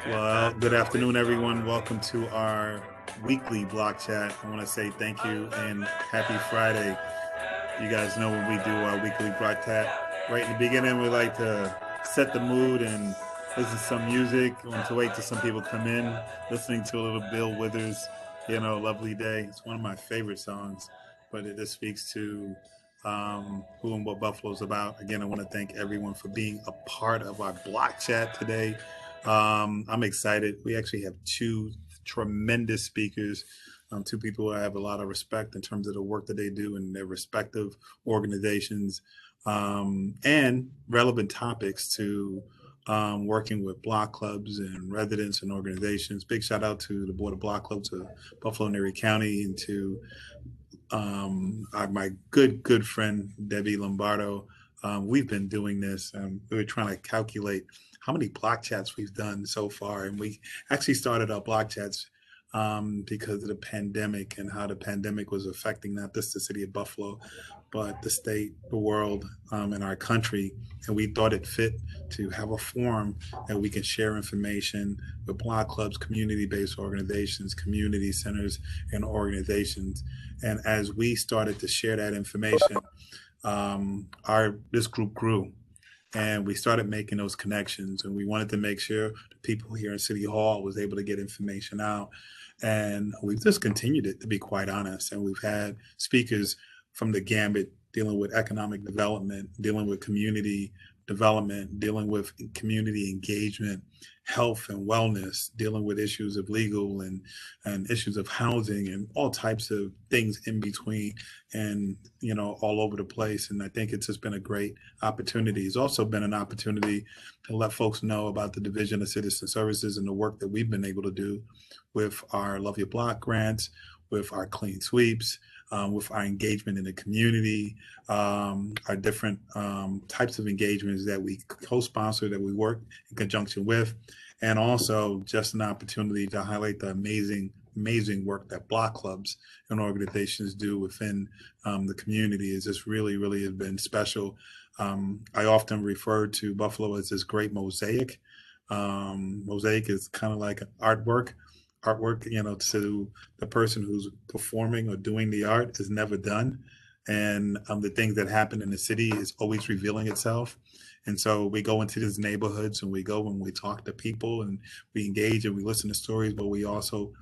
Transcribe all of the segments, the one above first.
Well, good afternoon, everyone. Welcome to our weekly block chat. I want to say thank you and happy Friday. You guys know when we do our weekly block chat, right in the beginning, we like to set the mood and listen to some music. I want to wait till some people come in, listening to a little Bill Withers, Lovely Day. It's one of my favorite songs, but it just speaks to who and what Buffalo's about. Again, I want to thank everyone for being a part of our block chat today. I'm excited. We actually have two tremendous speakers, two people I have a lot of respect in terms of the work that they do in their respective organizations, and relevant topics to working with block clubs and residents and organizations. Big shout out to the Board of Block Clubs of Buffalo and Erie County, and to my good friend Debbie Lombardo. We've been doing this. We were trying to calculate how many block chats we've done so far, and we actually started our block chats because of the pandemic and how the pandemic was affecting not just the city of Buffalo, but the state, the world, and our country. And we thought it fit to have a forum that we can share information with block clubs, community-based organizations, community centers, and organizations. And as we started to share that information, our this group grew, and we started making those connections, and we wanted to make sure the people here in City Hall was able to get information out. And we've just continued it, to be quite honest. And we've had speakers from the gambit dealing with economic development, dealing with community development, dealing with community engagement, health and wellness, dealing with issues of legal and issues of housing and all types of things in between, and all over the place. And I think it's just been a great opportunity. It's also been an opportunity to let folks know about the Division of Citizen Services and the work that we've been able to do with our Love Your Block grants, with our clean sweeps, with our engagement in the community, our different types of engagements that we co-sponsor, that we work in conjunction with, and also just an opportunity to highlight the amazing work that block clubs and organizations do within the community. Is just really has been special. I often refer to Buffalo as this great mosaic. Mosaic is kind of like artwork, to the person who's performing or doing the art is never done. And the things that happen in the city is always revealing itself. And so we go into these neighborhoods, and we go and we talk to people, and we engage and we listen to stories, but we also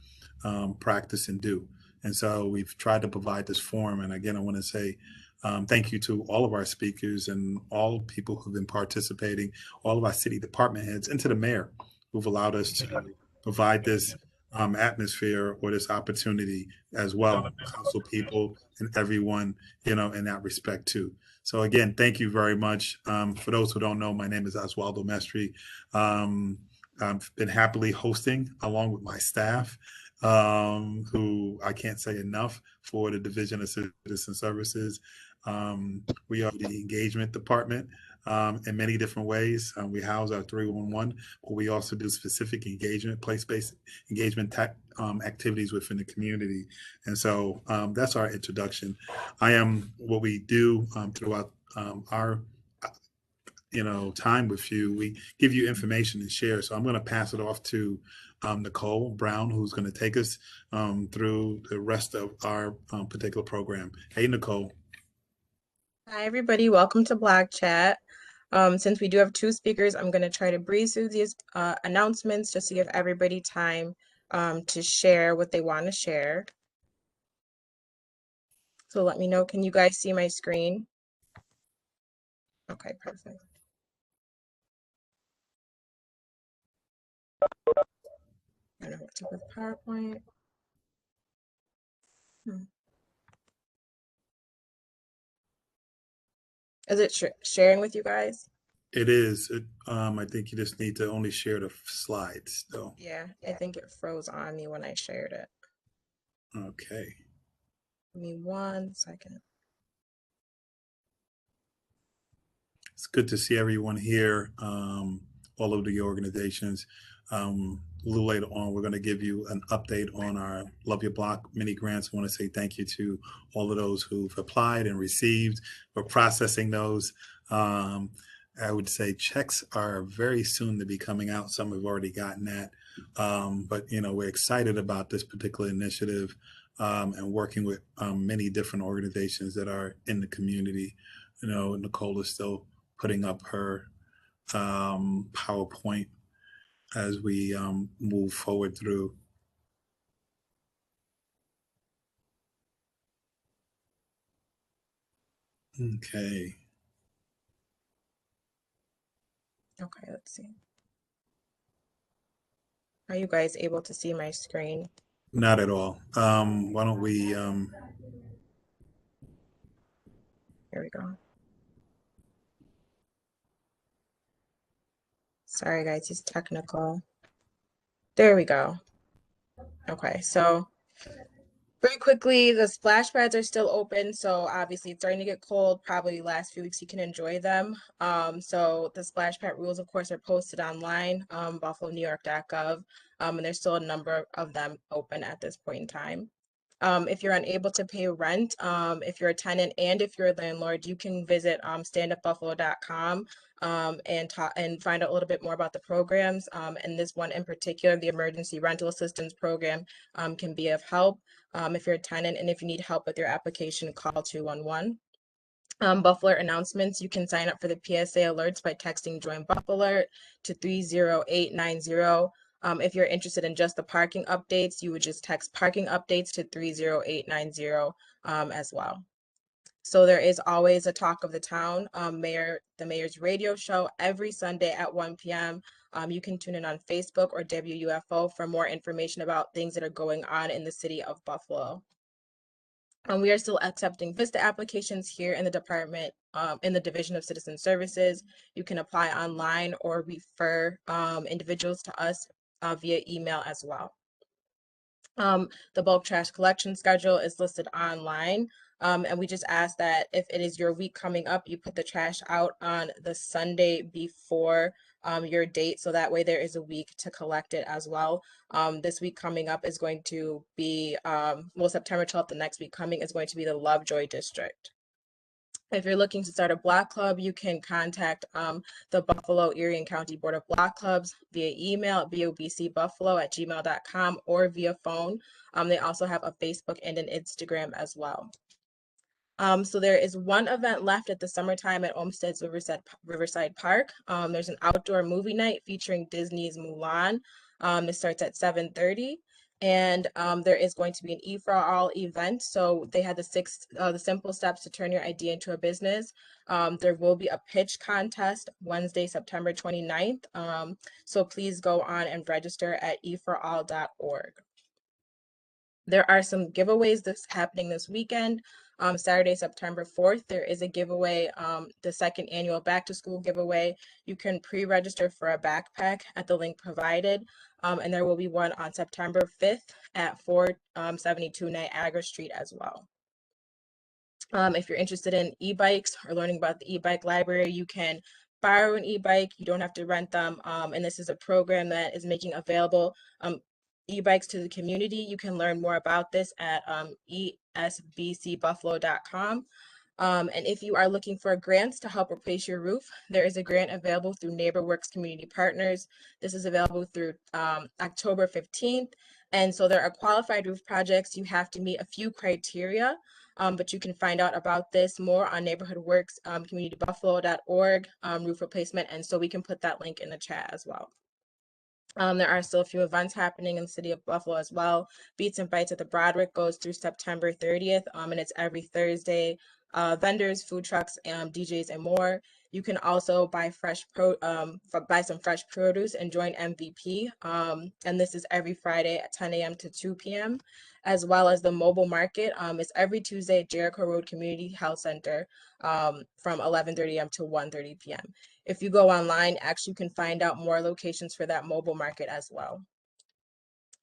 practice and do. And so we've tried to provide this forum. And again, I want to say thank you to all of our speakers and all people who've been participating, all of our city department heads, and to the mayor who've allowed us to provide this atmosphere or this opportunity as well. Council people and everyone, in that respect too. So again, thank you very much. For those who don't know, my name is Oswaldo Mestri. I've been happily hosting along with my staff, who I can't say enough for the Division of Citizen Services. We are the engagement department in many different ways. We house our 311, but we also do specific engagement, place-based engagement activities within the community. And so that's our introduction. I am what we do throughout our time with you. We give you information and share. So I'm going to pass it off to Nicole Brown, who's going to take us through the rest of our particular program. Hey, Nicole. Hi, everybody. Welcome to Black Chat. Since we do have two speakers, I'm going to try to breeze through these announcements just to give everybody time to share what they want to share. So let me know, can you guys see my screen? Okay, perfect. I don't know what to with PowerPoint. Is it sharing with you guys? It is. I think you just need to only share the slides, though. Yeah, I think it froze on me when I shared it. Okay. Give me 1 second. It's good to see everyone here, all of the organizations. A little later on, we're going to give you an update on our Love Your Block mini grants. I want to say thank you to all of those who've applied and received. We're processing those. I would say checks are very soon to be coming out. Some have already gotten that. But, we're excited about this particular initiative and working with many different organizations that are in the community. Nicole is still putting up her PowerPoint as we move forward through. Okay. Okay, let's see. Are you guys able to see my screen? Not at all. Why don't we? Here we go. Sorry, guys, it's technical. There we go. Okay, so very quickly, the splash pads are still open, so obviously it's starting to get cold. Probably last few weeks you can enjoy them. So the splash pad rules, of course, are posted online, buffalonewyork.gov, and there's still a number of them open at this point in time. If you're unable to pay rent, if you're a tenant and if you're a landlord, you can visit standupbuffalo.com and find out a little bit more about the programs. And this one in particular, the Emergency Rental Assistance Program, can be of help if you're a tenant, and if you need help with your application, call 211. Buffalo announcements, you can sign up for the PSA alerts by texting Join Buffalo Alert to 30890. If you're interested in just the parking updates, you would just text parking updates to 30890 as well. So there is always a talk of the town, the mayor's radio show every Sunday at 1 p.m. You can tune in on Facebook or WUFO for more information about things that are going on in the city of Buffalo. We are still accepting VISTA applications here in the department, in the Division of Citizen Services. You can apply online or refer individuals to us via email as well. The bulk trash collection schedule is listed online. And we just ask that if it is your week coming up, you put the trash out on the Sunday before your date, so that way there is a week to collect it as well. This week coming up is going to be, September 12th, the next week coming is going to be the Lovejoy District. If you're looking to start a block club, you can contact the Buffalo, Erie, and County Board of Block Clubs via email at bobcbuffalo@gmail.com or via phone. They also have a Facebook and an Instagram as well. So there is one event left at the summertime at Olmsted's Riverside Park. There's an outdoor movie night featuring Disney's Mulan. It starts at 7:30. And there is going to be an E for All event. So they had the simple steps to turn your idea into a business. There will be a pitch contest Wednesday, September 29th. So please go on and register at eforall.org. There are some giveaways that's happening this weekend. Saturday, September 4th, there is a giveaway, the second annual back to school giveaway. You can pre-register for a backpack at the link provided. And there will be one on September 5th at 472 Niagara Street as well. If you're interested in e-bikes or learning about the e-bike library, you can borrow an e-bike. You don't have to rent them. And this is a program that is making available e-bikes to the community. You can learn more about this at esbcbuffalo.com. And if you are looking for grants to help replace your roof, there is a grant available through NeighborWorks Community Partners. This is available through October 15th. And so there are qualified roof projects. You have to meet a few criteria, but you can find out about this more on NeighborhoodWorks, communitybuffalo.org, roof replacement. And so we can put that link in the chat as well. There are still a few events happening in the city of Buffalo as well. Beats and Bites at the Broderick goes through September 30th, and it's every Thursday. Vendors, food trucks, DJs, and more. You can also buy buy some fresh produce and join MVP. And this is every Friday at 10 a.m. to 2 p.m. as well as the mobile market. It's every Tuesday at Jericho Road Community Health Center from 11:30 a.m. to 1:30 p.m. If you go online, actually you can find out more locations for that mobile market as well.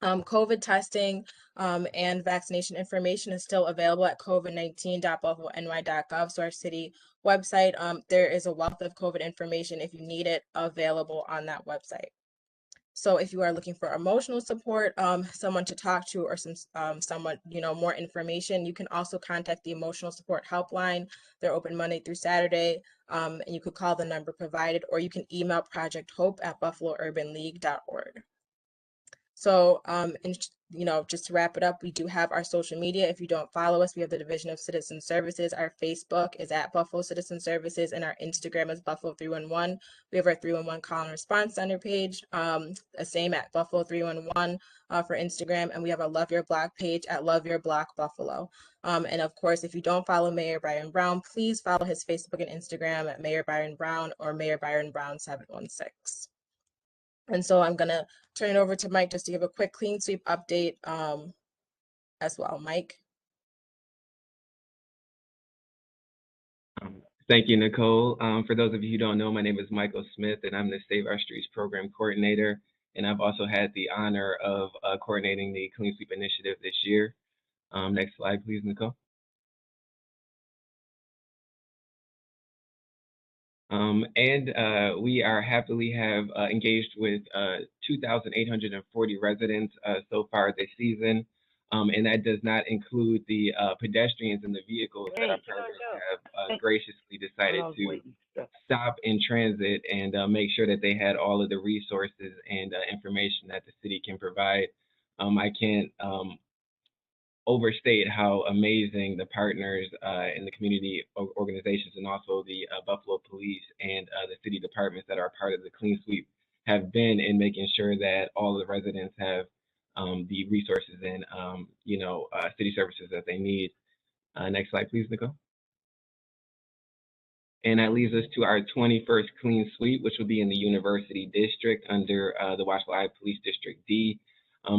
COVID testing and vaccination information is still available at covid19.buffalony.gov. So our city website, there is a wealth of COVID information if you need it available on that website. So if you are looking for emotional support, someone to talk to, or someone, more information, you can also contact the emotional support helpline. They're open Monday through Saturday, and you could call the number provided, or you can email projecthope@buffalourbanleague.org. So, and just to wrap it up, we do have our social media. If you don't follow us, we have the Division of Citizen Services. Our Facebook is at Buffalo Citizen Services, and our Instagram is Buffalo 311. We have our 311 call and response center page, the same at Buffalo 311 for Instagram, and we have a Love Your Block page at Love Your Block Buffalo. And of course, if you don't follow Mayor Byron Brown, please follow his Facebook and Instagram at Mayor Byron Brown or Mayor Byron Brown 716. And so I'm gonna turn it over to Mike just to give a quick clean sweep update as well. Mike. Thank you, Nicole. For those of you who don't know, my name is Michael Smith, and I'm the Save Our Streets Program Coordinator. And I've also had the honor of coordinating the Clean Sweep Initiative this year. Next slide, please, Nicole. We are happily have engaged with 2,840 residents so far this season. And that does not include the pedestrians and the vehicles that our partners have graciously decided to stop in transit and make sure that they had all of the resources and information that the city can provide. I can't overstate how amazing the partners in the community organizations and also the Buffalo Police and the city departments that are part of the Clean Sweep have been in making sure that all of the residents have the resources and city services that they need. Next slide, please, Nicole. And that leads us to our 21st Clean Sweep, which will be in the University District under the Washington Police District D.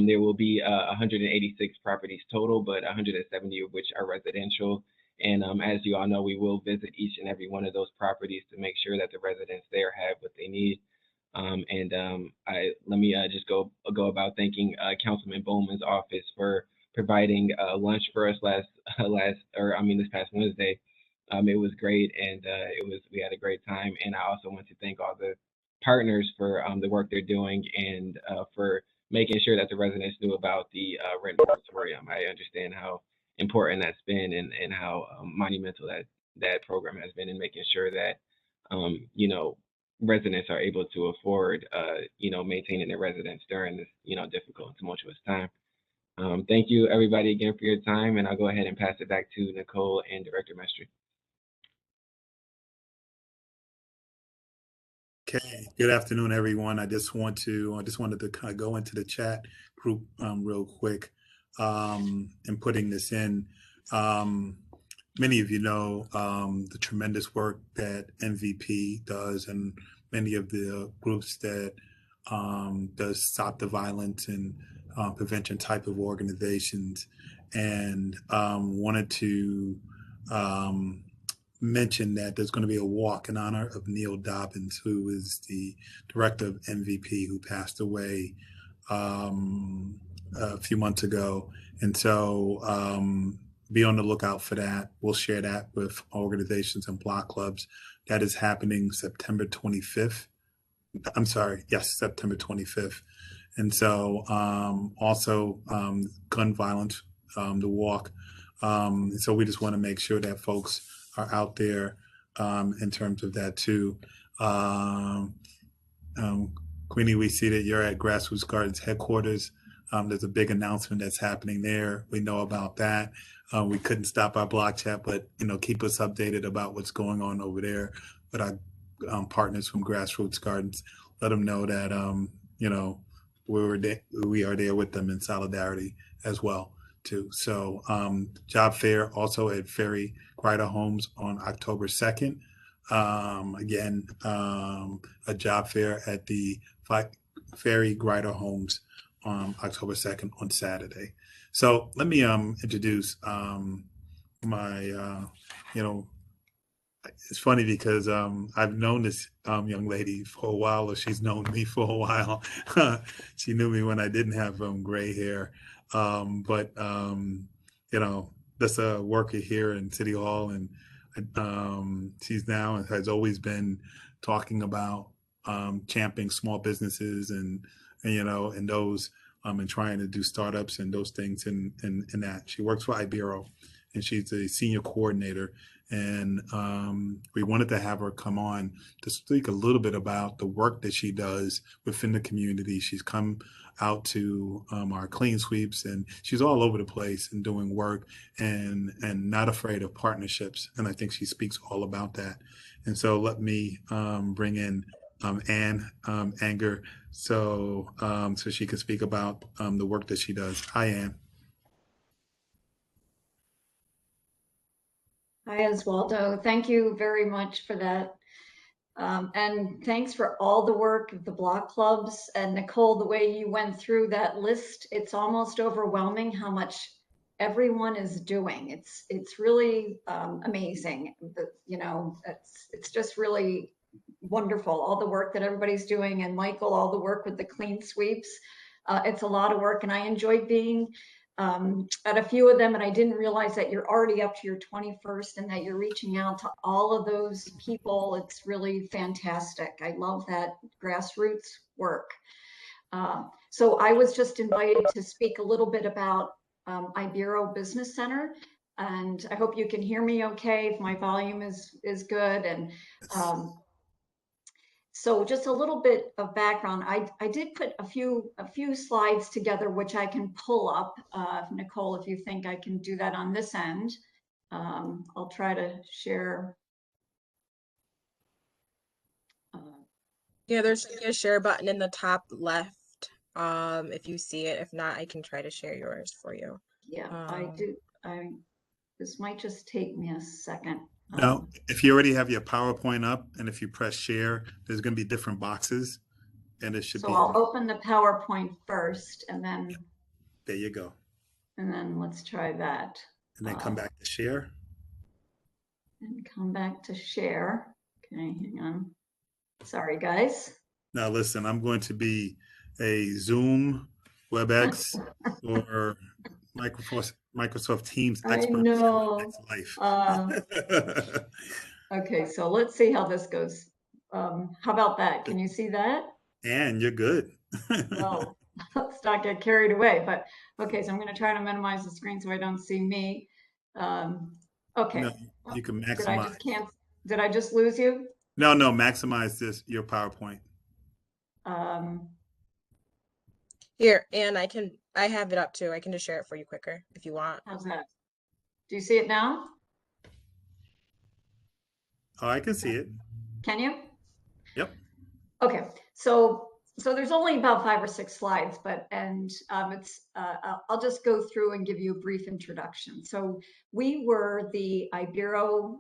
There will be 186 properties total, but 170 of which are residential. And as you all know, we will visit each and every one of those properties to make sure that the residents there have what they need. Let me just go about thanking Councilman Bowman's office for providing lunch for us this past Wednesday. It was great, and we had a great time. And I also want to thank all the partners for the work they're doing and for making sure that the residents knew about the rent moratorium. I understand how important that's been and how monumental that program has been in making sure that residents are able to afford maintaining their residence during this difficult and tumultuous time. Thank you everybody again for your time, and I'll go ahead and pass it back to Nicole and Director Mestry. Okay, good afternoon, everyone. I just wanted to kind of go into the chat group real quick and putting this in. Many of you know the tremendous work that MVP does, and many of the groups that does stop the violence and prevention type of organizations, and wanted to mention that there's going to be a walk in honor of Neil Dobbins, who is the director of MVP, who passed away a few months ago. And so be on the lookout for that. We'll share that with organizations and block clubs. That is happening September 25th. I'm sorry, yes, September 25th. And so also gun violence, the walk. So we just want to make sure that folks are out there in terms of that too. Queenie, we see that you're at Grassroots Gardens headquarters. There's a big announcement that's happening there. We know about that. We couldn't stop our block chat, but keep us updated about what's going on over there with our partners from Grassroots Gardens. Let them know that we are there with them in solidarity as well too. So job fair also at Ferry Grider Homes on October 2nd. Again, a job fair at the Ferry Grider Homes on October 2nd on Saturday. So let me introduce my, it's funny because I've known this young lady for a while, or she's known me for a while. She knew me when I didn't have gray hair. But that's a worker here in City Hall, and she's now and has always been talking about championing small businesses and and, and those and trying to do startups and those things in that. She works for Ibero, and she's a senior coordinator. And we wanted to have her come on to speak a little bit about the work that she does within the community. She's come out to our clean sweeps, and she's all over the place and doing work and not afraid of partnerships. And I think she speaks all about that. And so let me bring in Ann Anger so she can speak about the work that she does. Hi, Ann. Hi, Oswaldo. Thank you very much for that. And thanks for all the work of the block clubs. And Nicole, the way you went through that list, it's almost overwhelming how much everyone is doing. It's really amazing. It's just really wonderful, all the work that everybody's doing. And Michael, all the work with the clean sweeps. It's a lot of work, and I enjoyed being at a few of them, and I didn't realize that you're already up to your 21st and that you're reaching out to all of those people. It's really fantastic. I love that grassroots work. So I was just invited to speak a little bit about Ibero Business Center, and I hope you can hear me okay, if my volume is good. And so just a little bit of background. I did put a few slides together, which I can pull up. Nicole, if you think I can do that on this end, I'll try to share. Yeah, there should be a share button in the top left. If you see it, if not, I can try to share yours for you. Yeah, I do. This might just take me a second. Now, if you already have your PowerPoint up, and if you press share, there's going to be different boxes, and it should be. So I'll open the PowerPoint first, and then. There you go. And then let's try that. And then come back to share. And come back to share. Okay, hang on. Sorry, guys. Now, listen, I'm going to be a Zoom, WebEx, or Microsoft Teams expert. I know. Life. Okay, so let's see how this goes. How about that? Can you see that? And you're good. Well, let's not get carried away. But okay, so I'm going to try to minimize the screen so I don't see me. Okay. No, you can maximize. Did I just lose you? No, maximize your PowerPoint. Here, and I have it up too. I can just share it for you quicker if you want. How's that? Do you see it now? Oh, I can see it. Can you? Yep. Okay, so there's only about 5 or 6 slides, but I'll just go through and give you a brief introduction. So we were the Ibero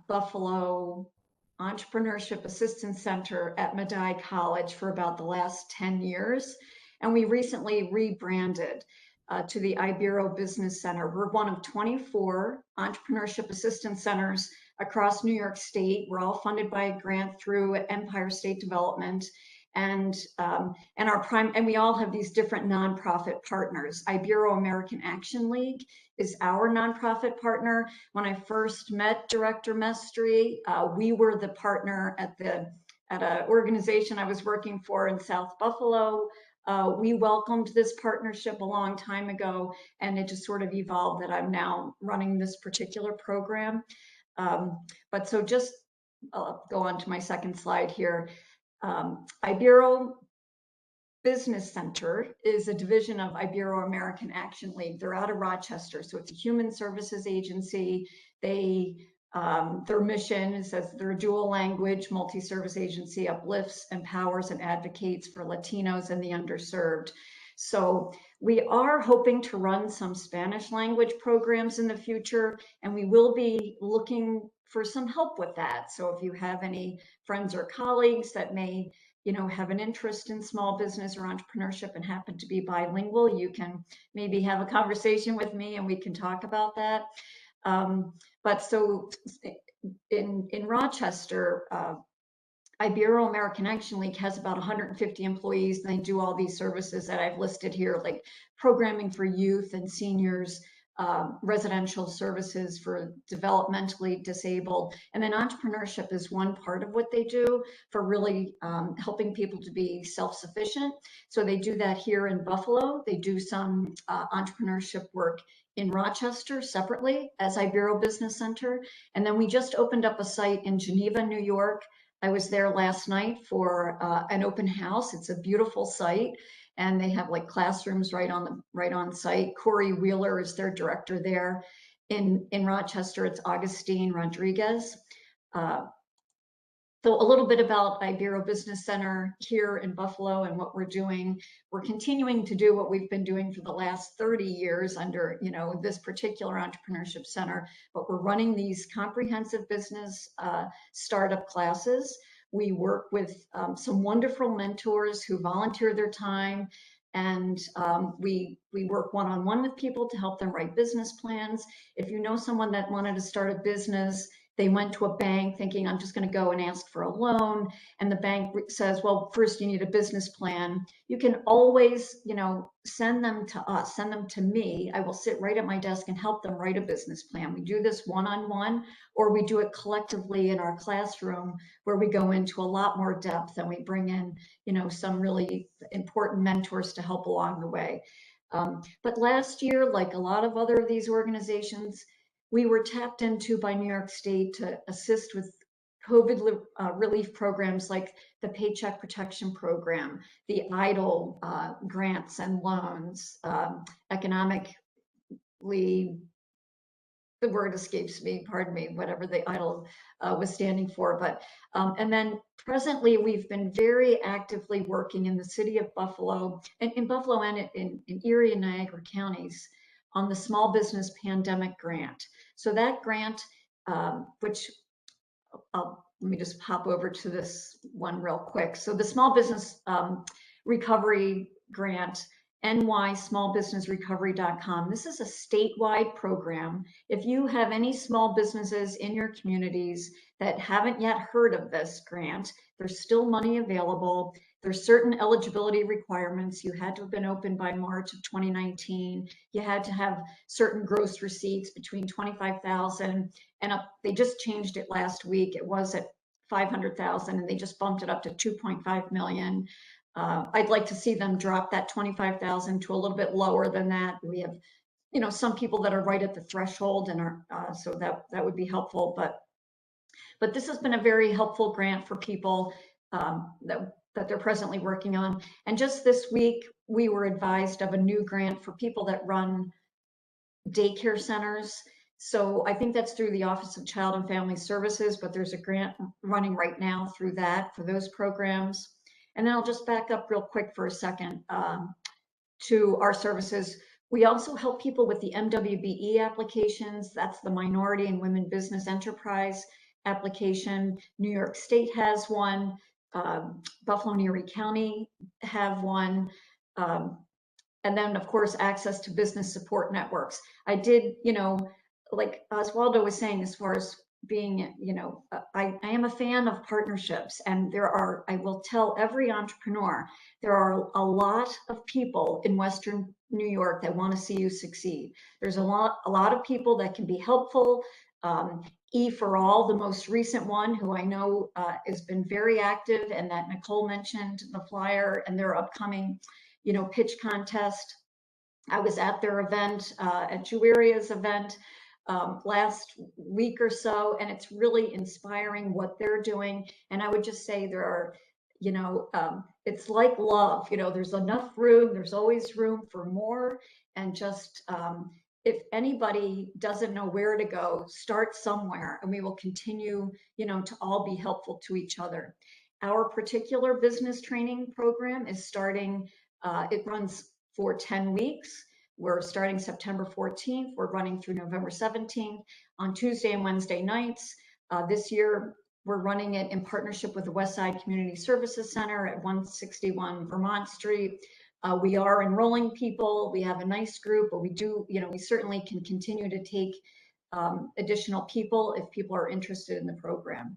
Buffalo Entrepreneurship Assistance Center at Medaille College for about the last 10 years. And we recently rebranded to the Ibero Business Center. We're one of 24 entrepreneurship assistance centers across New York State. We're all funded by a grant through Empire State Development. And we all have these different nonprofit partners. Ibero American Action League is our nonprofit partner. When I first met Director Mestri, we were the partner at an organization I was working for in South Buffalo. We welcomed this partnership a long time ago, and it just sort of evolved that I'm now running this particular program. But so just I'll go on to my second slide here. Ibero Business Center is a division of Ibero American Action League. They're out of Rochester, so it's a human services agency. Their mission says they're a dual language multi-service agency, uplifts, empowers, and advocates for Latinos and the underserved. So we are hoping to run some Spanish language programs in the future, and we will be looking for some help with that. So if you have any friends or colleagues that may, have an interest in small business or entrepreneurship and happen to be bilingual, you can maybe have a conversation with me and we can talk about that. But so in Rochester, Ibero American Action League has about 150 employees, and they do all these services that I've listed here, like programming for youth and seniors, residential services for developmentally disabled. And then entrepreneurship is one part of what they do for really helping people to be self-sufficient. So they do that here in Buffalo. They do some entrepreneurship work in Rochester separately as Ibero Business Center. And then we just opened up a site in Geneva, New York. I was there last night for an open house. It's a beautiful site, and they have like classrooms right on site. Corey Wheeler is their director there. In Rochester, it's Augustine Rodriguez. So a little bit about Ibero Business Center here in Buffalo and what we're doing. We're continuing to do what we've been doing for the last 30 years under, this particular entrepreneurship center, but we're running these comprehensive business startup classes. We work with some wonderful mentors who volunteer their time, and we work one-on-one with people to help them write business plans. If you know someone that wanted to start a business, they went to a bank thinking, I'm just going to go and ask for a loan. And the bank says, well, first you need a business plan. You can always, send them to us, send them to me. I will sit right at my desk and help them write a business plan. We do this one-on-one, or we do it collectively in our classroom where we go into a lot more depth and we bring in, some really important mentors to help along the way. But last year, like a lot of other of these organizations, we were tapped into by New York State to assist with COVID relief programs like the Paycheck Protection Program, the EIDL grants and loans, economically, the word escapes me, pardon me, whatever the EIDL was standing for. But and then presently, we've been very actively working in the city of Buffalo, and in Buffalo and in Erie and Niagara counties, on the Small Business Pandemic Grant. So that grant, which let me just pop over to this one real quick. So the Small Business Recovery Grant, nysmallbusinessrecovery.com. This is a statewide program. If you have any small businesses in your communities that haven't yet heard of this grant, there's still money available. There's certain eligibility requirements. You had to have been open by March of 2019. You had to have certain gross receipts between 25,000 and up. They just changed it last week. It was at 500,000 and they just bumped it up to 2.5 million. I'd like to see them drop that 25,000 to a little bit lower than that. We have, some people that are right at the threshold and are, so that would be helpful. But this has been a very helpful grant for people that they're presently working on. And just this week, we were advised of a new grant for people that run daycare centers. So I think that's through the Office of Child and Family Services, but there's a grant running right now through that for those programs. And then I'll just back up real quick for a second to our services. We also help people with the MWBE applications. That's the Minority and Women Business Enterprise application. New York State has one. Buffalo and Erie County have one. And then, of course, access to business support networks. I did, like Oswaldo was saying, as far as being, I am a fan of partnerships, and I will tell every entrepreneur, there are a lot of people in Western New York that want to see you succeed. There's a lot of people that can be helpful. E4All, the most recent one, who I know has been very active, and that Nicole mentioned the flyer and their upcoming, pitch contest. I was at their event, at Jueria's event last week or so, and it's really inspiring what they're doing. And I would just say there are, it's like love, there's enough room, there's always room for more. And just, if anybody doesn't know where to go, start somewhere, and we will continue, to all be helpful to each other. Our particular business training program is starting, it runs for 10 weeks. We're starting September 14th. We're running through November 17th on Tuesday and Wednesday nights. This year, we're running it in partnership with the Westside Community Services Center at 161 Vermont Street. We are enrolling people. We have a nice group, but we do, we certainly can continue to take additional people if people are interested in the program.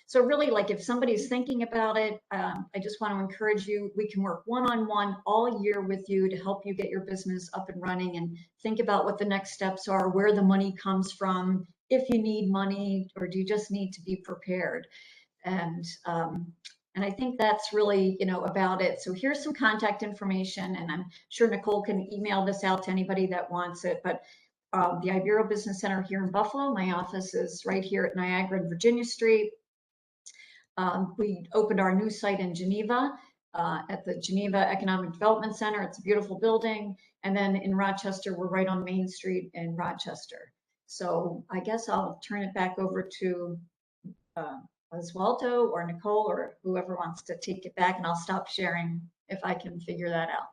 So really, like if somebody's thinking about it, I just want to encourage you, we can work one-on-one all year with you to help you get your business up and running and think about what the next steps are, where the money comes from, if you need money, or do you just need to be prepared? And I think that's really, about it. So here's some contact information, and I'm sure Nicole can email this out to anybody that wants it. But the Ibero Business Center here in Buffalo, my office is right here at Niagara and Virginia Street. We opened our new site in Geneva at the Geneva Economic Development Center. It's a beautiful building. And then in Rochester, we're right on Main Street in Rochester. So I guess I'll turn it back over to Oswaldo or Nicole or whoever wants to take it back, and I'll stop sharing if I can figure that out.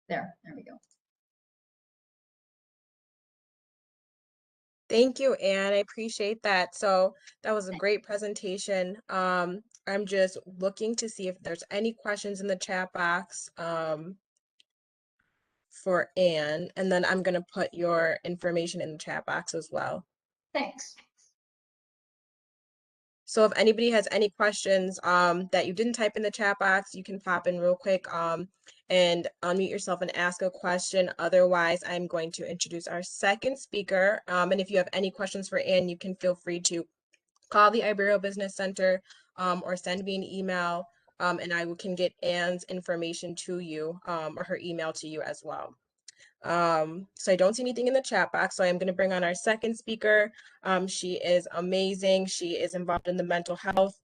There we go. Thank you, Anne. I appreciate that. So that was a great presentation. I'm just looking to see if there's any questions in the chat box for Anne, and then I'm going to put your information in the chat box as well. Thanks. So if anybody has any questions that you didn't type in the chat box, you can pop in real quick and unmute yourself and ask a question. Otherwise, I'm going to introduce our second speaker. And if you have any questions for Anne, you can feel free to call the Ibero Business Center or send me an email, and I can get Anne's information to you or her email to you as well. So I don't see anything in the chat box, so I'm going to bring on our second speaker. She is amazing. She is involved in the mental health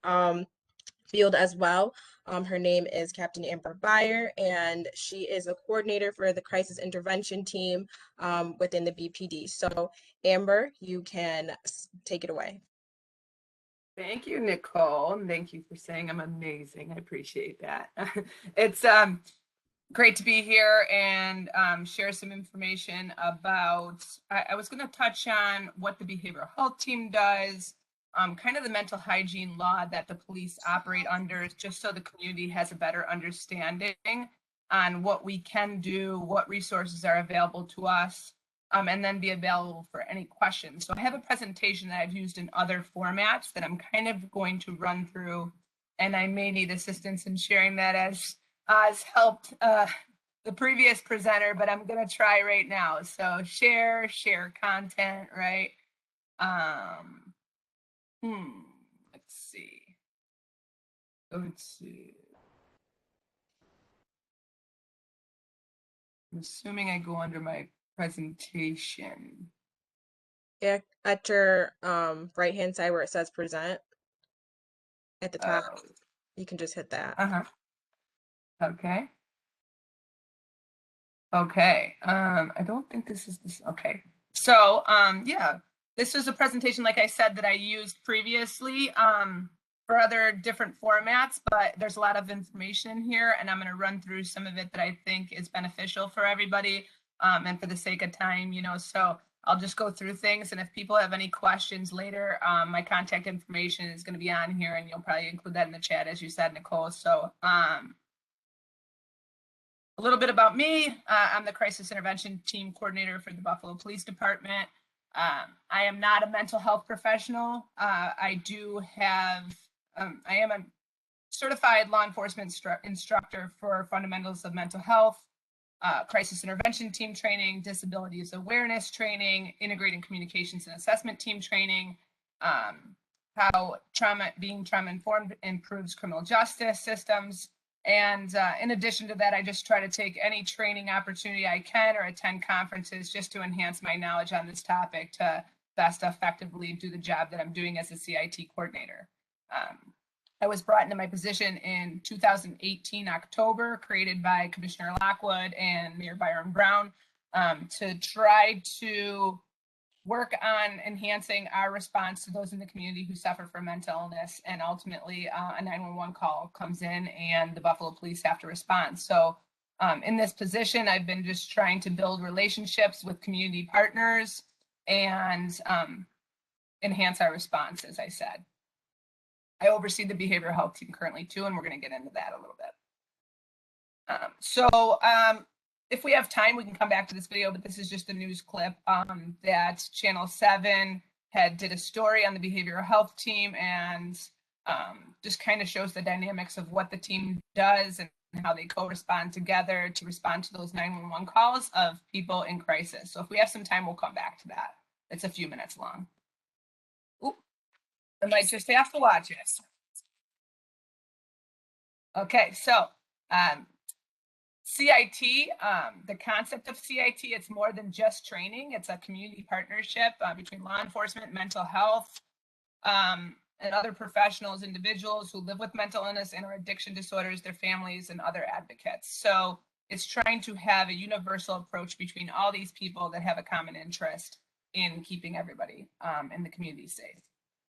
field as well. Her name is Captain Amber Beyer, and she is a coordinator for the crisis intervention team within the BPD. So Amber, you can take it away. Thank you, Nicole, and thank you for saying I'm amazing. I appreciate that. It's great to be here and share some information about, I was going to touch on what the behavioral health team does, kind of the mental hygiene law that the police operate under, just so the community has a better understanding on what we can do, what resources are available to us, and then be available for any questions. So I have a presentation that I've used in other formats that I'm kind of going to run through, and I may need assistance in sharing that as Oz helped the previous presenter, but I'm gonna try right now. So share content, right? Let's see. I'm assuming I go under my presentation. Yeah, at your right hand side where it says present at the top, you can just hit that. Okay. Okay. I don't think this is this. Okay. So yeah, this was a presentation, like I said, that I used previously for other different formats, but there's a lot of information in here, and I'm going to run through some of it that I think is beneficial for everybody, and for the sake of time, so I'll just go through things, and if people have any questions later, my contact information is going to be on here, and you'll probably include that in the chat, as you said, Nicole. So a little bit about me. I'm the crisis intervention team coordinator for the Buffalo Police Department. I am not a mental health professional. I am a certified law enforcement instructor for fundamentals of mental health, crisis intervention team training, disabilities awareness training, integrating communications and assessment team training, how being trauma informed improves criminal justice systems. And in addition to that, I just try to take any training opportunity I can or attend conferences just to enhance my knowledge on this topic to best effectively do the job that I'm doing as a CIT coordinator. I was brought into my position in 2018 October, created by Commissioner Lockwood and Mayor Byron Brown, to try to work on enhancing our response to those in the community who suffer from mental illness. And ultimately, a 911 call comes in and the Buffalo police have to respond. So in this position, I've been just trying to build relationships with community partners and enhance our response, as I said. I oversee the behavioral health team currently too, and we're going to get into that a little bit. If we have time, we can come back to this video, but this is just a news clip that Channel 7 did a story on the behavioral health team, and just kind of shows the dynamics of what the team does and how they co-respond together to respond to those 911 calls of people in crisis. So if we have some time, we'll come back to that. It's a few minutes long. Oop, I might just have to watch it. Okay, so CIT, the concept of CIT, it's more than just training. It's a community partnership between law enforcement, mental health, and other professionals, individuals who live with mental illness and or addiction disorders, their families, and other advocates. So it's trying to have a universal approach between all these people that have a common interest in keeping everybody in the community safe.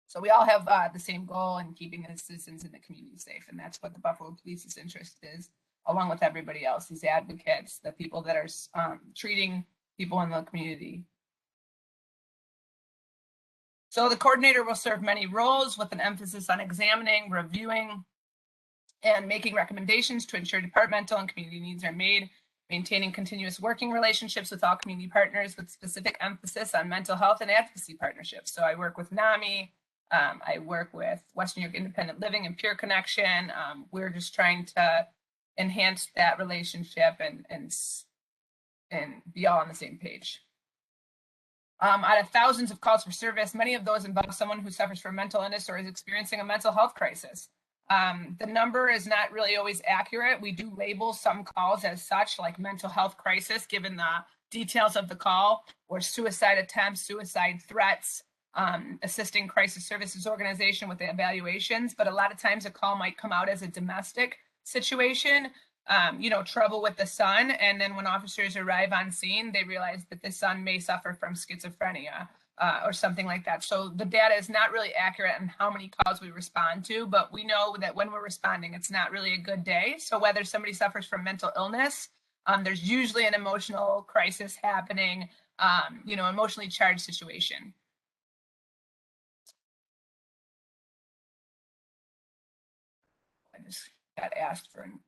So we all have the same goal in keeping the citizens in the community safe, and that's what the Buffalo Police's interest is, along with everybody else, these advocates, the people that are treating people in the community. So the coordinator will serve many roles with an emphasis on examining, reviewing, and making recommendations to ensure departmental and community needs are made, maintaining continuous working relationships with all community partners with specific emphasis on mental health and advocacy partnerships. So I work with NAMI, I work with Western New York Independent Living and Peer Connection. We're just trying to enhance that relationship and be all on the same page. Out of thousands of calls for service, many of those involve someone who suffers from mental illness or is experiencing a mental health crisis. The number is not really always accurate. We do label some calls as such, like mental health crisis, given the details of the call, or suicide attempts, suicide threats, assisting crisis services organization with the evaluations. But a lot of times a call might come out as a domestic situation, trouble with the son. And then when officers arrive on scene, they realize that the son may suffer from schizophrenia or something like that. So the data is not really accurate on how many calls we respond to, but we know that when we're responding, it's not really a good day. So whether somebody suffers from mental illness, there's usually an emotional crisis happening, emotionally charged situation. I just got asked for an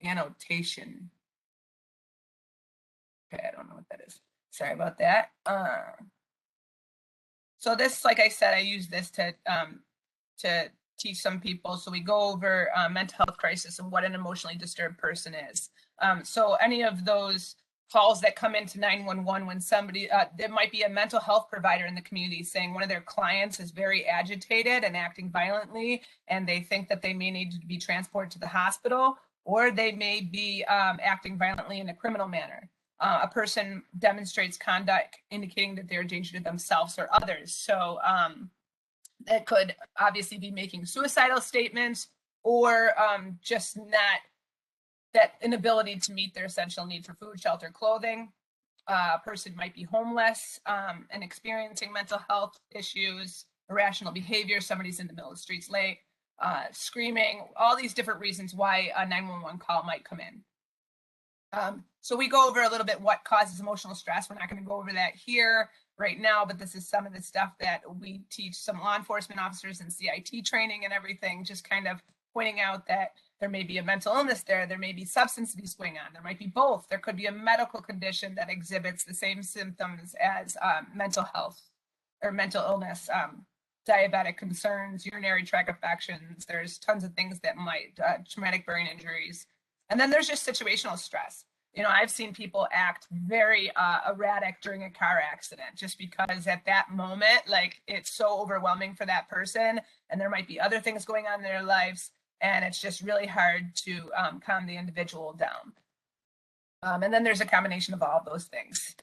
annotation. Okay, I don't know what that is. Sorry about that. So this, like I said, I use this to teach some people. So we go over mental health crisis and what an emotionally disturbed person is. So any of those calls that come into 911 when somebody, there might be a mental health provider in the community saying one of their clients is very agitated and acting violently, and they think that they may need to be transported to the hospital, or they may be acting violently in a criminal manner. A person demonstrates conduct indicating that they're a danger to themselves or others. So that could obviously be making suicidal statements, or just not that inability to meet their essential need for food, shelter, clothing. A person might be homeless and experiencing mental health issues, irrational behavior, somebody's in the middle of the streets late, screaming, all these different reasons why a 911 call might come in. So we go over a little bit what causes emotional stress. We're not going to go over that here right now, but this is some of the stuff that we teach some law enforcement officers in CIT training and everything, just kind of pointing out that there may be a mental illness there may be substance abuse going on, there might be both. There could be a medical condition that exhibits the same symptoms as mental health or mental illness, diabetic concerns, urinary tract infections. There's tons of things that might, traumatic brain injuries. And then there's just situational stress. I've seen people act very erratic during a car accident just because at that moment, like, it's so overwhelming for that person, and there might be other things going on in their lives, and it's just really hard to calm the individual down. And then there's a combination of all of those things.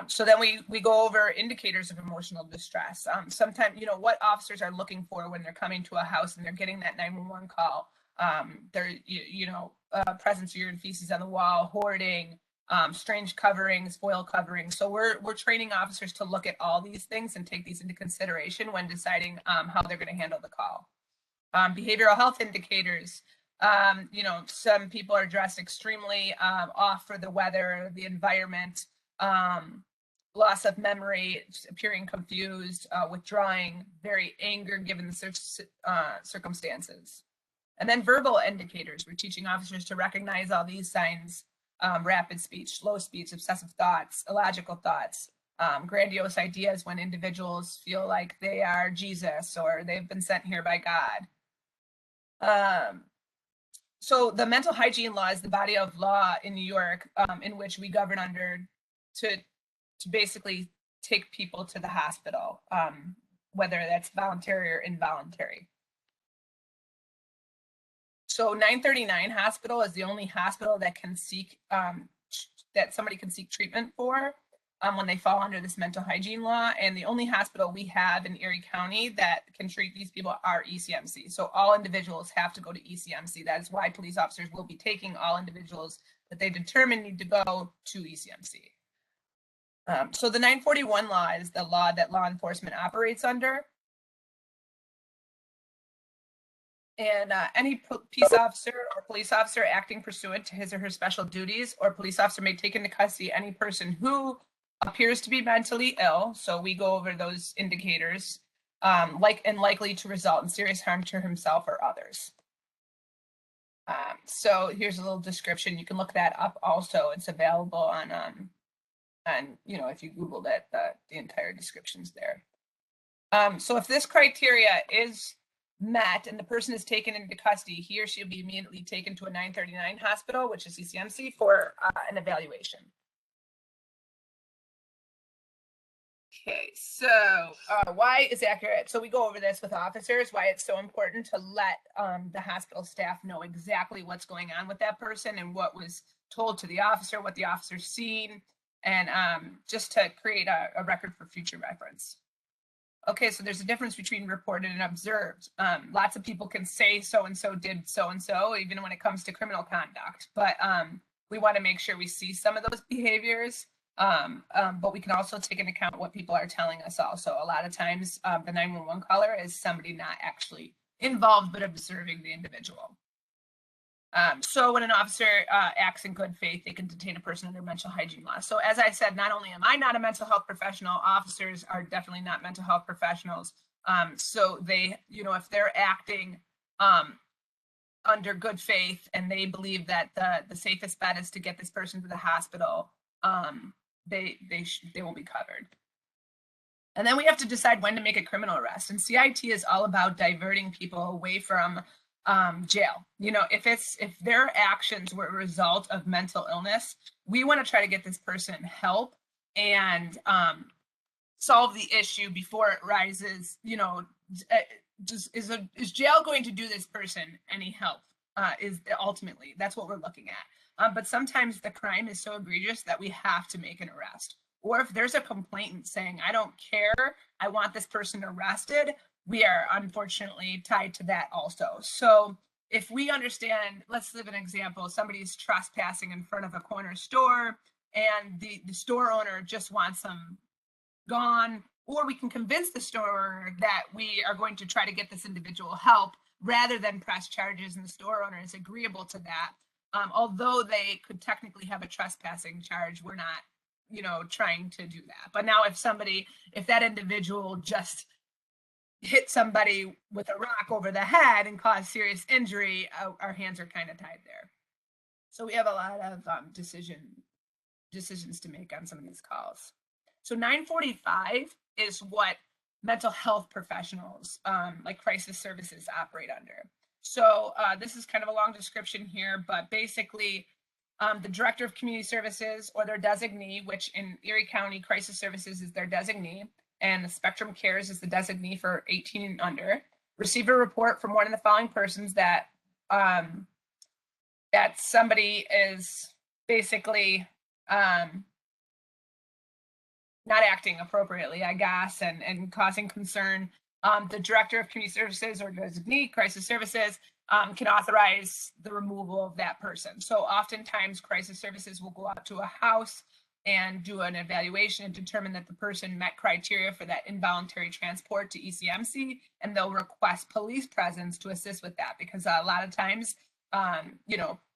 So then we go over indicators of emotional distress. Sometimes, what officers are looking for when they're coming to a house and they're getting that 911 call. Presence of urine, feces on the wall, hoarding, strange coverings, foil coverings. So we're training officers to look at all these things and take these into consideration when deciding how they're going to handle the call. Behavioral health indicators. Some people are dressed extremely off for the weather, the environment, loss of memory, appearing confused, withdrawing, very angry given the circumstances. And then verbal indicators. We're teaching officers to recognize all these signs: rapid speech, slow speech, obsessive thoughts, illogical thoughts, grandiose ideas when individuals feel like they are Jesus or they've been sent here by God. So the mental hygiene law is the body of law in New York in which we govern under to basically take people to the hospital, whether that's voluntary or involuntary. So 939 hospital is the only hospital that can seek, that somebody can seek treatment for when they fall under this mental hygiene law. And the only hospital we have in Erie County that can treat these people are ECMC. So all individuals have to go to ECMC. That is why police officers will be taking all individuals that they determine need to go to ECMC. So the 941 law is the law that law enforcement operates under. And any peace officer or police officer acting pursuant to his or her special duties, or police officer may take into custody any person who appears to be mentally ill. So we go over those indicators, likely to result in serious harm to himself or others. So here's a little description. You can look that up also. It's available on if you Googled it, the entire description's there. So if this criteria is met and the person is taken into custody, he or she will be immediately taken to a 939 hospital, which is ECMC, for an evaluation. Okay, so why is accurate? So we go over this with officers, why it's so important to let the hospital staff know exactly what's going on with that person and what was told to the officer, what the officer's seen, and just to create a record for future reference. Okay, so there's a difference between reported and observed. Lots of people can say so-and-so did so-and-so, even when it comes to criminal conduct, but we want to make sure we see some of those behaviors, but we can also take into account what people are telling us also. A lot of times the 911 caller is somebody not actually involved, but observing the individual. So when an officer acts in good faith, they can detain a person under mental hygiene law. So as I said, not only am I not a mental health professional, officers are definitely not mental health professionals. So they, if they're acting under good faith and they believe that the safest bet is to get this person to the hospital, they won't be covered. And then we have to decide when to make a criminal arrest. And CIT is all about diverting people away from jail. If their actions were a result of mental illness, we want to try to get this person help and solve the issue before it rises. Is jail going to do this person any help? Is ultimately that's what we're looking at. But sometimes the crime is so egregious that we have to make an arrest. Or if there's a complainant saying, I don't care, I want this person arrested, we are unfortunately tied to that also. So if we understand, let's give an example, somebody's trespassing in front of a corner store and the store owner just wants them gone, or we can convince the store owner that we are going to try to get this individual help rather than press charges, and the store owner is agreeable to that. Although they could technically have a trespassing charge, we're not, trying to do that. But now if that individual just hit somebody with a rock over the head and cause serious injury, our hands are kind of tied there. So we have a lot of decisions to make on some of these calls. So 945 is what mental health professionals like crisis services operate under. So this is kind of a long description here, but basically the director of community services or their designee, which in Erie County Crisis Services is their designee, and the Spectrum Cares is the designee for 18 and under, receive a report from one of the following persons that that somebody is basically not acting appropriately, I guess, and causing concern. The director of community services or designee crisis services can authorize the removal of that person. So oftentimes crisis services will go out to a house and do an evaluation and determine that the person met criteria for that involuntary transport to ECMC, and they'll request police presence to assist with that, because a lot of times,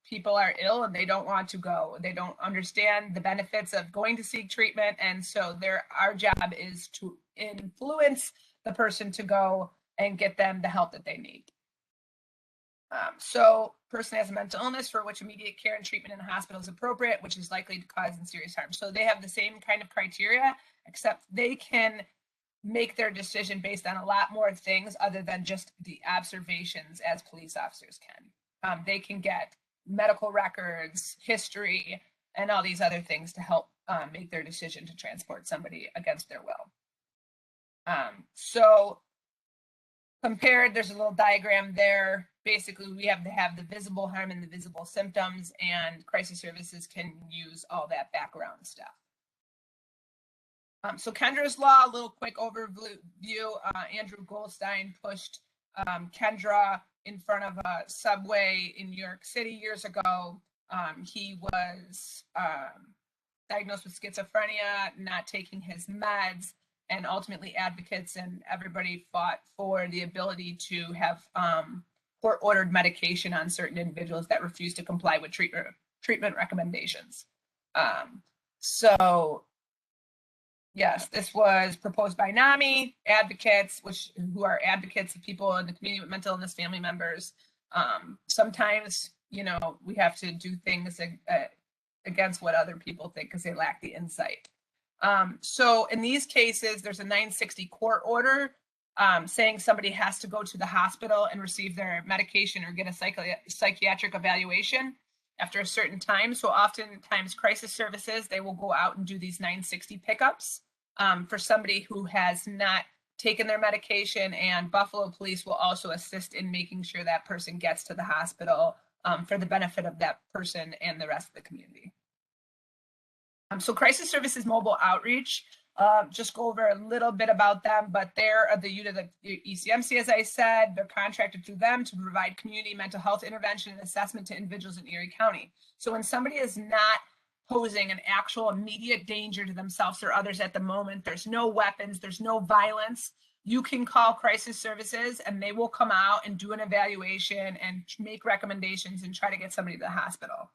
people are ill and they don't want to go. They don't understand the benefits of going to seek treatment, and so our job is to influence the person to go and get them the help that they need. So person has a mental illness for which immediate care and treatment in the hospital is appropriate, which is likely to cause serious harm. So they have the same kind of criteria, except they can make their decision based on a lot more things other than just the observations as police officers can. They can get medical records, history, and all these other things to help make their decision to transport somebody against their will. So compared, there's a little diagram there. Basically, we have to have the visible harm and the visible symptoms, and crisis services can use all that background stuff. So Kendra's Law, a little quick overview. Andrew Goldstein pushed Kendra in front of a subway in New York City years ago. He was diagnosed with schizophrenia, not taking his meds, and ultimately advocates and everybody fought for the ability to have court-ordered medication on certain individuals that refused to comply with treatment recommendations. So yes, this was proposed by NAMI advocates, who are advocates of people in the community with mental illness, family members. Sometimes, you know, we have to do things against what other people think because they lack the insight. So in these cases, there's a 960 court order saying somebody has to go to the hospital and receive their medication or get a psychiatric evaluation after a certain time. So oftentimes crisis services, they will go out and do these 960 pickups for somebody who has not taken their medication, and Buffalo Police will also assist in making sure that person gets to the hospital for the benefit of that person and the rest of the community. So crisis services mobile outreach, just go over a little bit about them, but they're the unit of the ECMC, as I said. They're contracted through them to provide community mental health intervention and assessment to individuals in Erie County. So when somebody is not posing an actual immediate danger to themselves or others at the moment, there's no weapons, there's no violence, you can call crisis services and they will come out and do an evaluation and make recommendations and try to get somebody to the hospital.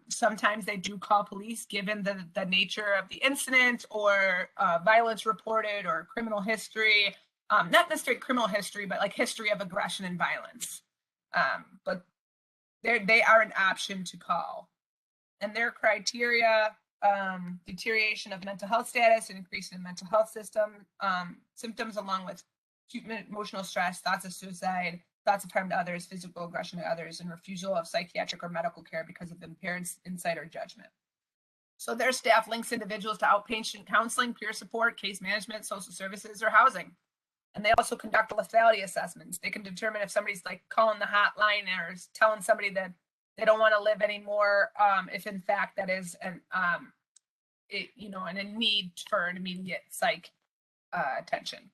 Sometimes they do call police given the nature of the incident or violence reported or criminal history, not necessarily criminal history, but like history of aggression and violence. But they are an option to call. And their criteria, deterioration of mental health status, and increase in mental health system, symptoms along with acute emotional stress, thoughts of suicide, thoughts of harm to others, physical aggression to others, and refusal of psychiatric or medical care because of impaired insight or judgment. So their staff links individuals to outpatient counseling, peer support, case management, social services, or housing. And they also conduct lethality assessments. They can determine if somebody's like calling the hotline or telling somebody that they don't want to live anymore, if in fact that is an a need for an immediate psych attention.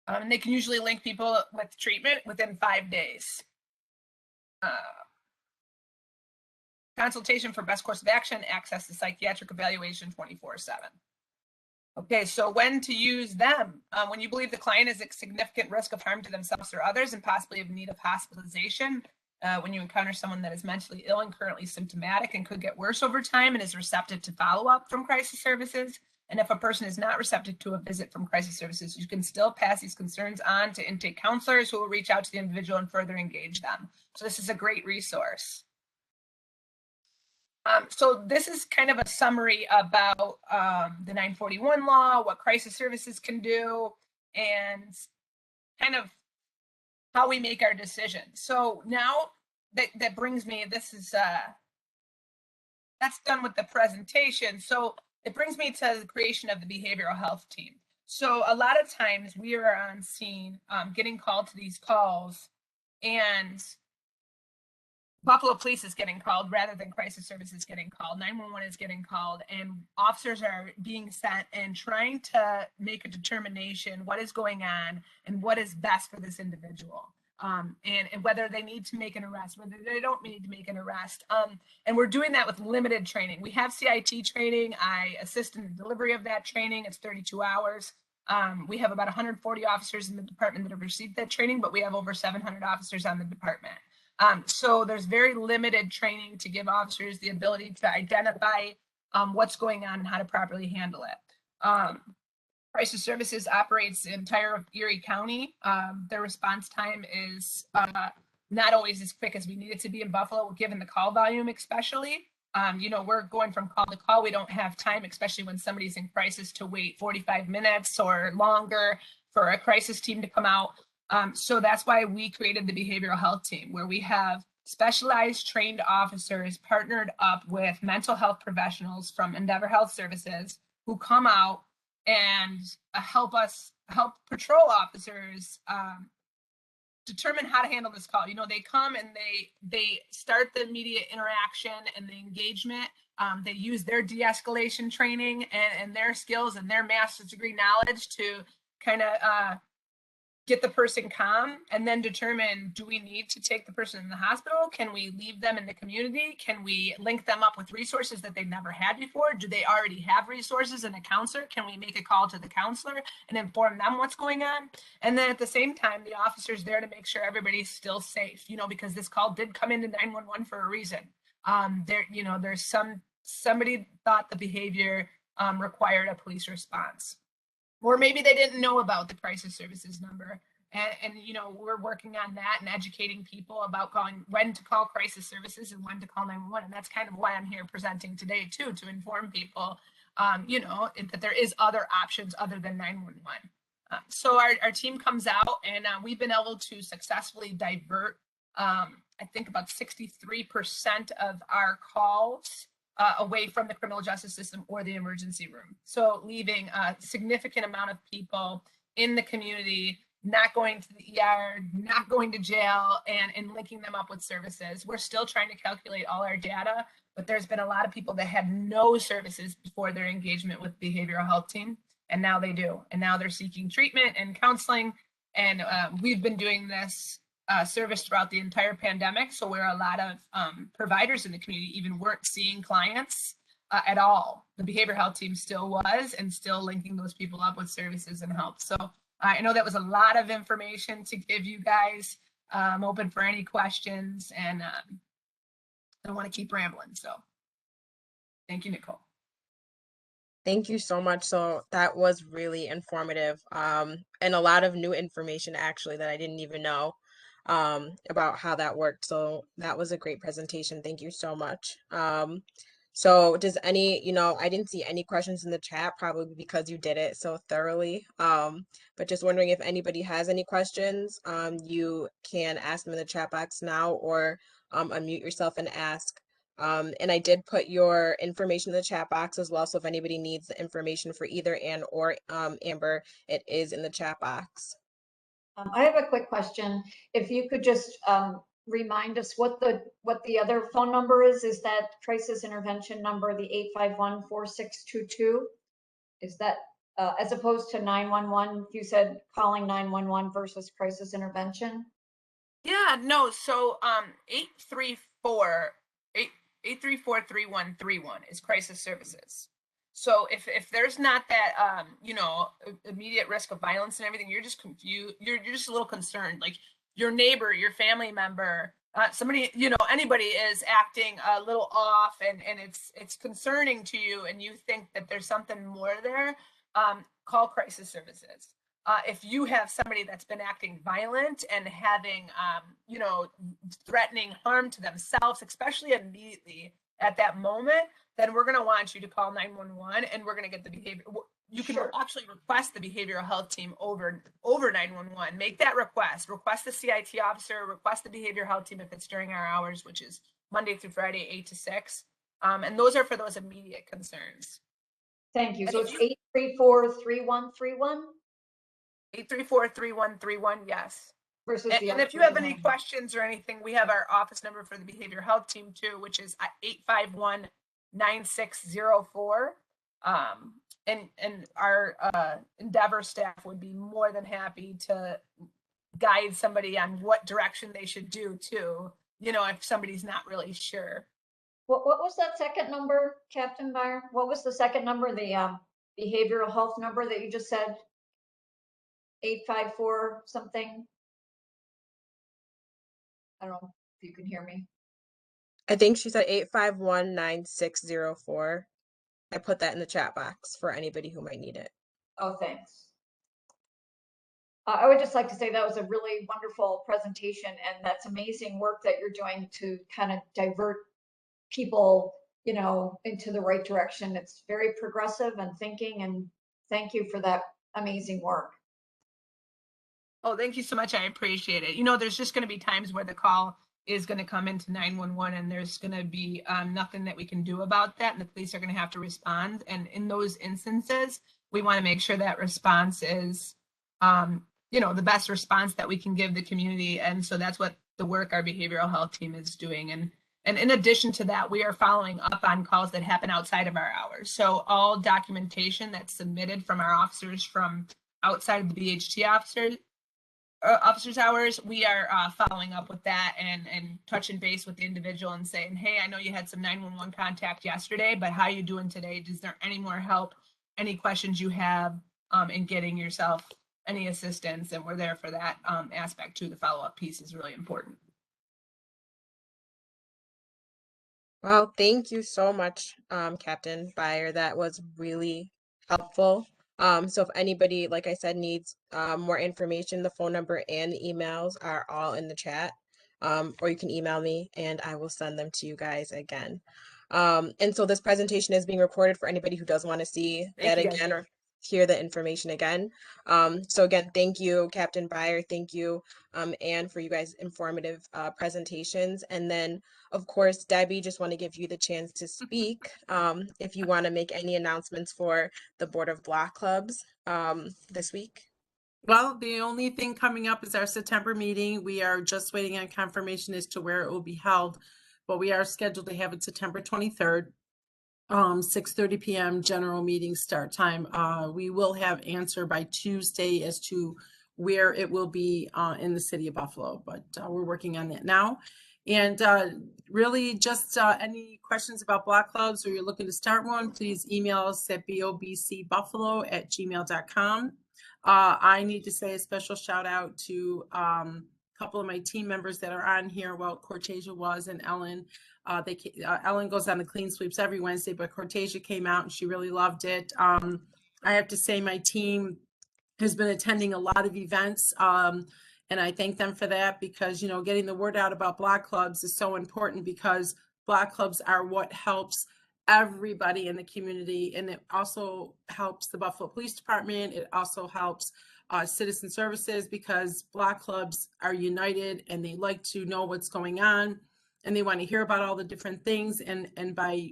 And they can usually link people with treatment within 5 days. Consultation for best course of action, access to psychiatric evaluation 24/7. Okay, so when to use them? When you believe the client is at significant risk of harm to themselves or others and possibly in need of hospitalization, when you encounter someone that is mentally ill and currently symptomatic and could get worse over time and is receptive to follow-up from crisis services, and if a person is not receptive to a visit from crisis services, you can still pass these concerns on to intake counselors who will reach out to the individual and further engage them. So this is a great resource. So this is kind of a summary about the 941 law, what crisis services can do, and kind of how we make our decisions. So now that brings me, this is, that's done with the presentation. So it brings me to the creation of the behavioral health team. So a lot of times we are on scene getting called to these calls, and Buffalo Police is getting called rather than crisis services getting called. 911 is getting called, and officers are being sent and trying to make a determination what is going on and what is best for this individual. And whether they need to make an arrest, whether they don't need to make an arrest. And we're doing that with limited training. We have CIT training. I assist in the delivery of that training. It's 32 hours. We have about 140 officers in the department that have received that training, but we have over 700 officers on the department. So there's very limited training to give officers the ability to identify what's going on and how to properly handle it. Crisis Services operates the entire of Erie County. Their response time is not always as quick as we need it to be in Buffalo, given the call volume, especially. You know, we're going from call to call. We don't have time, especially when somebody's in crisis, to wait 45 minutes or longer for a crisis team to come out. So that's why we created the behavioral health team, where we have specialized trained officers partnered up with mental health professionals from Endeavor Health Services who come out and help patrol officers determine how to handle this call. You know, they come and they start the immediate interaction and the engagement. They use their de-escalation training and their skills and their master's degree knowledge to kind of get the person calm, and then determine, do we need to take the person in the hospital? Can we leave them in the community? Can we link them up with resources that they've never had before? Do they already have resources and a counselor? Can we make a call to the counselor and inform them what's going on? And then at the same time, the officer's there to make sure everybody's still safe, you know, because this call did come into 911 for a reason. You know, there's somebody thought the behavior required a police response. Or maybe they didn't know about the crisis services number. And you know, we're working on that and educating people about when to call crisis services and when to call 911. And that's kind of why I'm here presenting today too, to inform people, you know, that there is other options other than 911. So our team comes out, and we've been able to successfully divert, I think about 63% of our calls away from the criminal justice system or the emergency room. So leaving a significant amount of people in the community, not going to the ER, not going to jail, and linking them up with services. We're still trying to calculate all our data, but there's been a lot of people that had no services before their engagement with behavioral health team, and now they do. And now they're seeking treatment and counseling. And we've been doing this service throughout the entire pandemic. So where a lot of providers in the community even weren't seeing clients at all, the behavioral health team still was, and still linking those people up with services and help. So I know that was a lot of information to give you guys. I'm open for any questions, and I don't want to keep rambling. So thank you, Nicole. Thank you so much. So that was really informative, and a lot of new information actually that I didn't even know about how that worked. So that was a great presentation. Thank you so much. So does you know, I didn't see any questions in the chat, probably because you did it so thoroughly. But just wondering if anybody has any questions, you can ask them in the chat box now, or unmute yourself and ask. And I did put your information in the chat box as well. So if anybody needs the information for either Ann or Amber, it is in the chat box. I have a quick question. If you could just remind us what the other phone number is that crisis intervention number, the 851-4622? Is that as opposed to 911? You said calling 911 versus crisis intervention? Yeah, no. So 834-3131 is crisis services. So if there's not that you know, immediate risk of violence and everything, you're just confused, you're just a little concerned, like your neighbor, your family member, somebody, you know, anybody is acting a little off, and it's concerning to you, and you think that there's something more there, call crisis services. If you have somebody that's been acting violent and having, you know, threatening harm to themselves, especially immediately at that moment, then we're going to want you to call 911, and we're going to get the behavior. You can actually request the behavioral health team over 911. Make that request. Request the CIT officer. Request the behavioral health team if it's during our hours, which is Monday through Friday, 8 to 6. And those are for those immediate concerns. Thank you. So it's 834-3131? 834-3131, yes. Versus and if you have any questions or anything, we have our office number for the behavioral health team too, which is 851-9604. And our Endeavor staff would be more than happy to guide somebody on what direction they should do too, you know, if somebody's not really sure. What was that second number, Captain Byer? What was the second number, the behavioral health number that you just said? 854 something? I don't know if you can hear me. I think she said 851-9604. I put that in the chat box for anybody who might need it. Oh, thanks. I would just like to say that was a really wonderful presentation, and that's amazing work that you're doing to kind of divert people, you know, into the right direction. It's very progressive and thinking, and thank you for that amazing work. Oh, thank you so much. I appreciate it. You know, there's just going to be times where the call is going to come into 911 and there's going to be nothing that we can do about that. And the police are going to have to respond. And in those instances, we want to make sure that response is, you know, the best response that we can give the community. And so that's what the work our behavioral health team is doing. And in addition to that, we are following up on calls that happen outside of our hours. So all documentation that's submitted from our officers from outside of the BHT officers hours, we are following up with that and touching base with the individual and saying, hey, I know you had some 911 contact yesterday, but how are you doing today? Is there any more help, any questions you have in getting yourself any assistance? And we're there for that aspect too. The follow-up piece is really important. Well, thank you so much, Captain Byer. That was really helpful. So if anybody, like I said, needs more information, the phone number and the emails are all in the chat. Or you can email me and I will send them to you guys again. And so this presentation is being recorded for anybody who does want to see that again or hear the information again. So again, thank you, Captain Byer. Thank you, Anne, for you guys' informative presentations. And then, of course, Debbie, just want to give you the chance to speak if you want to make any announcements for the Board of Block Clubs this week. Well, the only thing coming up is our September meeting. We are just waiting on confirmation as to where it will be held, but we are scheduled to have it September 23rd, 6:30 p.m. general meeting start time. We will have answer by Tuesday as to where it will be in the city of Buffalo, but we're working on that now. And really just any questions about block clubs or you're looking to start one, please email us at bobcbuffalo@gmail.com. I need to say a special shout out to a couple of my team members that are on here. Well, Cortasia was and Ellen. Ellen goes on the clean sweeps every Wednesday, but Cortasia came out and she really loved it. I have to say my team has been attending a lot of events. And I thank them for that because, you know, getting the word out about block clubs is so important because block clubs are what helps everybody in the community. And it also helps the Buffalo Police Department. It also helps citizen services because block clubs are united and they like to know what's going on and they want to hear about all the different things. And by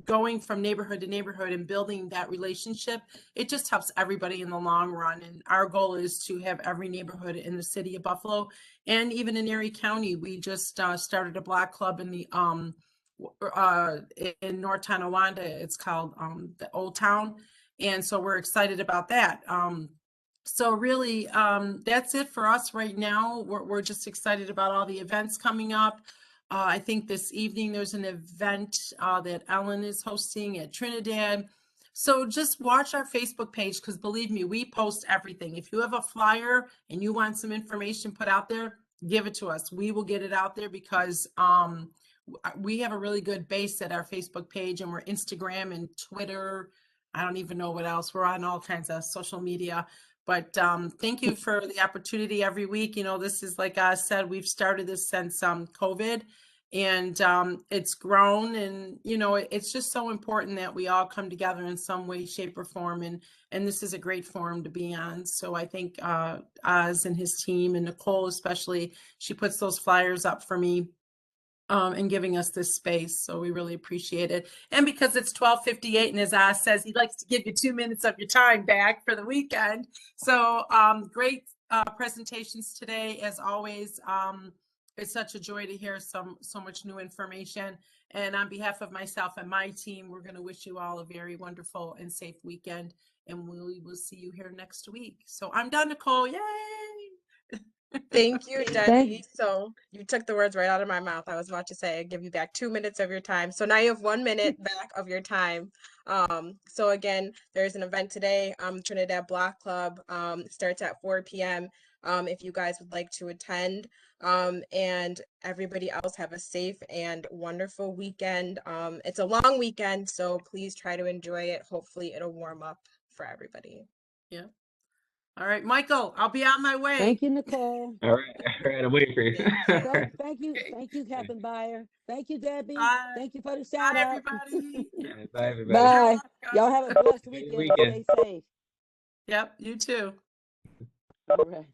going from neighborhood to neighborhood and building that relationship, it just helps everybody in the long run. And our goal is to have every neighborhood in the city of Buffalo and even in Erie County. We just started a block club in the in North Tonawanda. It's called the Old Town, and so we're excited about that. So really, that's it for us right now. We're just excited about all the events coming up. I think this evening there's an event that Ellen is hosting at Trinidad. So just watch our Facebook page because believe me, we post everything. If you have a flyer and you want some information put out there, give it to us. We will get it out there because we have a really good base at our Facebook page and we're Instagram and Twitter. I don't even know what else. We're on all kinds of social media. But thank you for the opportunity every week. You know, this is, like I said, we've started this since COVID and it's grown. And, you know, it's just so important that we all come together in some way, shape or form. And this is a great forum to be on. So I think Oz and his team and Nicole, especially, she puts those flyers up for me. And giving us this space. So we really appreciate it. And because it's 12:58 and as Oz says, he likes to give you 2 minutes of your time back for the weekend. So great presentations today, as always. It's such a joy to hear so much new information. And on behalf of myself and my team, we're going to wish you all a very wonderful and safe weekend. And we will see you here next week. So I'm done, Nicole. Yay! Thank you, Debbie. So you took the words right out of my mouth. I was about to say, I'd give you back 2 minutes of your time. So now you have 1 minute back of your time. So again, there's an event today, Trinidad Block Club. It starts at 4 p.m. If you guys would like to attend. And everybody else have a safe and wonderful weekend. It's a long weekend, so please try to enjoy it. Hopefully it'll warm up for everybody. Yeah. All right, Michael, I'll be on my way. Thank you, Nicole. All right, I'm waiting for you. Thank you, Captain Byer. Thank you, Debbie. Bye. Thank you for the Bye, shout out. everybody. All right, bye, everybody. Bye. You're Y'all have a blessed Have a good weekend. weekend. Stay safe. Yep, you too. All right.